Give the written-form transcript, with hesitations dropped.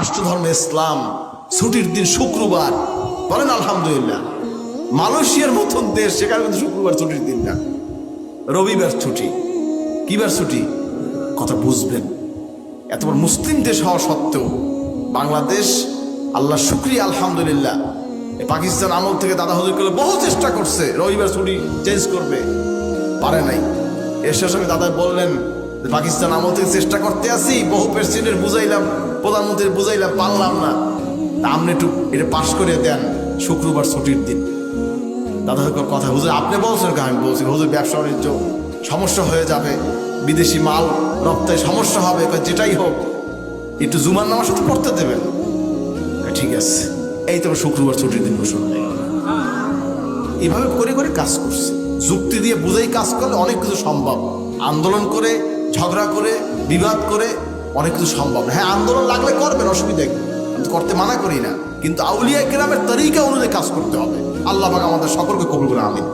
রাষ্ট্রধর্ম ইসলাম, ছুটির দিন শুক্রবার, বলেন আলহামদুলিল্লাহ। মালয়েশিয়ার মতন দেশ, সেখানে কিন্তু শুক্রবার ছুটির দিন না, রবিবার ছুটি। কিবার ছুটি? কথা বুঝবেন। এত বড় মুসলিম দেশ হওয়া সত্ত্বেও বাংলাদেশ, আল্লাহ শুকরিয়া আলহামদুলিল্লাহ, পাকিস্তান আমল থেকে দাদা হুজুর করে বহু চেষ্টা করছে রবিবার ছুটি চেঞ্জ করবে, পারে নাই। এর শেষে দাদা বললেন পাকিস্তান আমল থেকে চেষ্টা করতে আসি, বহু প্রেসিডেন্ট বুঝাইলাম, প্রধানমন্ত্রী বুঝাইলাম, পারলাম না, আপনি একটু এটা পাশ করে দেন শুক্রবার ছুটির দিন। দাদা কথা হুজুর আপনি বলছেন, আমি বলছি হুজুর ব্যবসা বাণিজ্য সমস্যা হয়ে যাবে, বিদেশি মাল রপ্তায় সমস্যা হবে, যেটাই হোক একটু জুমার নামাজ সাথে পড়তে দেবেন। ঠিক আছে, এই তো শুক্রবার ছুটির দিন ঘোষণা হয়ে গেল। এইভাবে করে করে কাজ করছে, যুক্তি দিয়ে বুঝেই কাজ করলে অনেক কিছু সম্ভব। আন্দোলন করে, ঝগড়া করে, বিবাদ করে অনেক কিছু সম্ভব। হ্যাঁ, আন্দোলন লাগলে করবেন, অসুবিধা কি, আমি তো করতে মানা করি না, কিন্তু আউলিয়া কেরামের তরিকা অনুযায়ী কাজ করতে হবে। আল্লাহ পাক আমাদের সকলকে কবুল করে, আমিন।